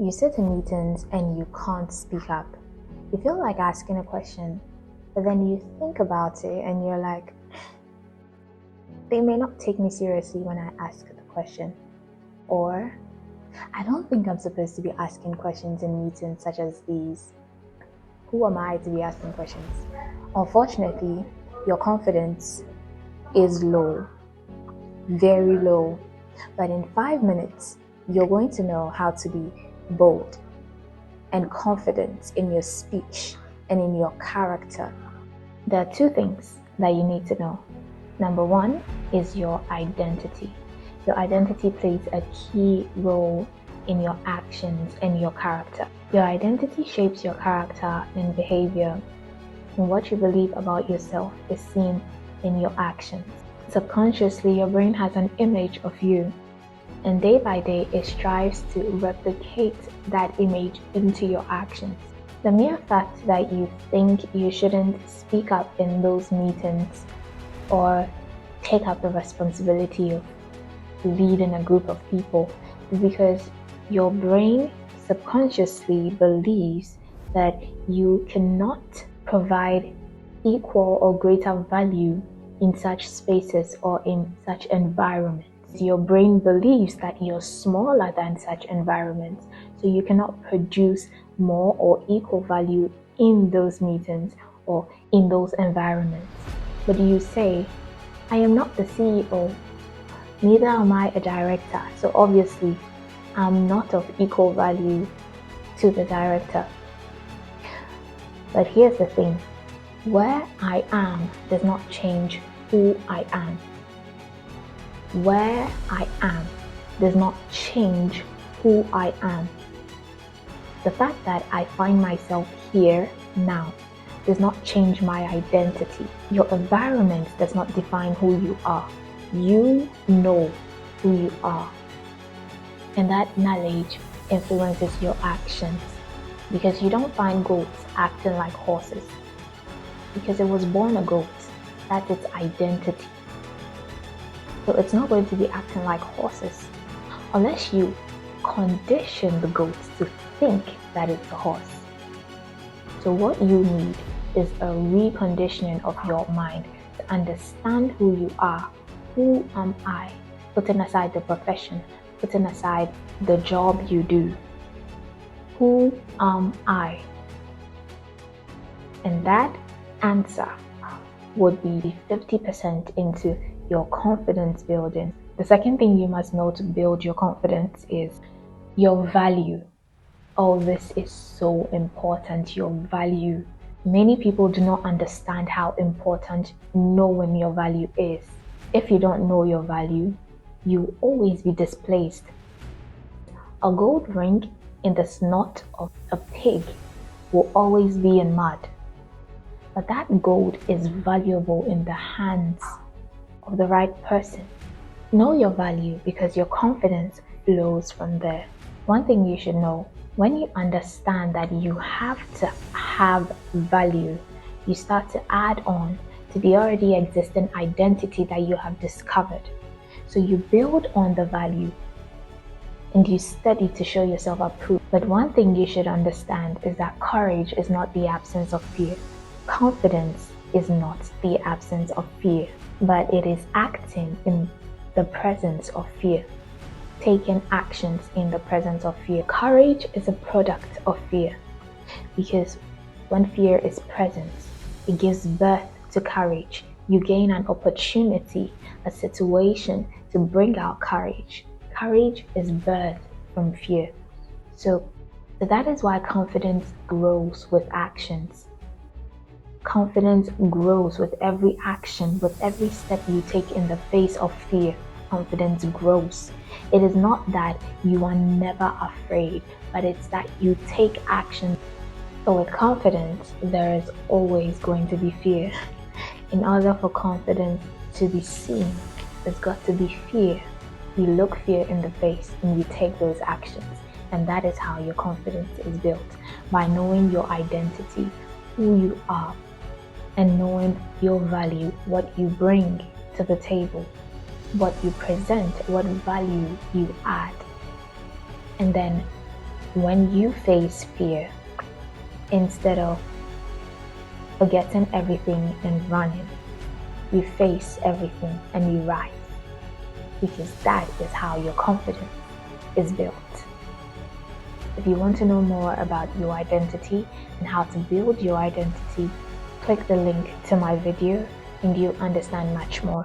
You sit in meetings and you can't speak up. You feel like asking a question, but then you think about it and you're like, they may not take me seriously when I ask the question. Or, I don't think I'm supposed to be asking questions in meetings such as these. Who am I to be asking questions? Unfortunately, your confidence is low, very low. But in 5 minutes, you're going to know how to be bold and confident in your speech and in your character. There are two things that you need to know. Number one is your identity. Your identity plays a key role in your actions and your character. Your identity shapes your character and behavior, and what you believe about yourself is seen in your actions. Subconsciously, your brain has an image of you, and day by day it strives to replicate that image into your actions. The mere fact that you think you shouldn't speak up in those meetings or take up the responsibility of leading a group of people is because your brain subconsciously believes that you cannot provide equal or greater value in such spaces or in such environments. Your brain believes that you're smaller than such environments, so you cannot produce more or equal value in those meetings or in those environments. But you say, I am not the CEO, neither am I a director, so obviously I'm not of equal value to the director. But here's the thing, where I am does not change who I am. Where I am does not change who I am. The fact that I find myself here now does not change my identity. Your environment does not define who you are. You know who you are. And that knowledge influences your actions, because you don't find goats acting like horses because it was born a goat. That's its identity. So it's not going to be acting like horses unless you condition the goats to think that it's a horse. So what you need is a reconditioning of your mind to understand who you are. Who am I? Putting aside the profession, putting aside the job you do. Who am I? And that answer would be 50% into your confidence building. The second thing you must know to build your confidence is your value. Oh, this is so important, your value. Many people do not understand how important knowing your value is. If you don't know your value, you will always be displaced. A gold ring in the snot of a pig will always be in mud. But that gold is valuable in the hands of the right person. Know your value because your confidence flows from there. One thing you should know, when you understand that you have to have value, you start to add on to the already existing identity that you have discovered. So you build on the value and you study to show yourself approved. But one thing you should understand is that courage is not the absence of fear. Confidence is not the absence of fear, but it is acting in the presence of fear, taking actions in the presence of fear. Courage is a product of fear, because when fear is present, it gives birth to courage. You gain an opportunity, a situation to bring out courage. Courage is birthed from fear. So that is why confidence grows with actions. Confidence grows with every action, with every step you take in the face of fear. Confidence grows. It is not that you are never afraid, but it's that you take action. So with confidence, there is always going to be fear. In order for confidence to be seen, there's got to be fear. You look fear in the face and you take those actions. And that is how your confidence is built, by knowing your identity, who you are, and knowing your value, what you bring to the table, what you present, what value you add. And then When you face fear, instead of forgetting everything and running, you face everything and you rise, because that is how your confidence is built. If you want to know more about your identity and how to build your identity, click the link to my video and you'll understand much more.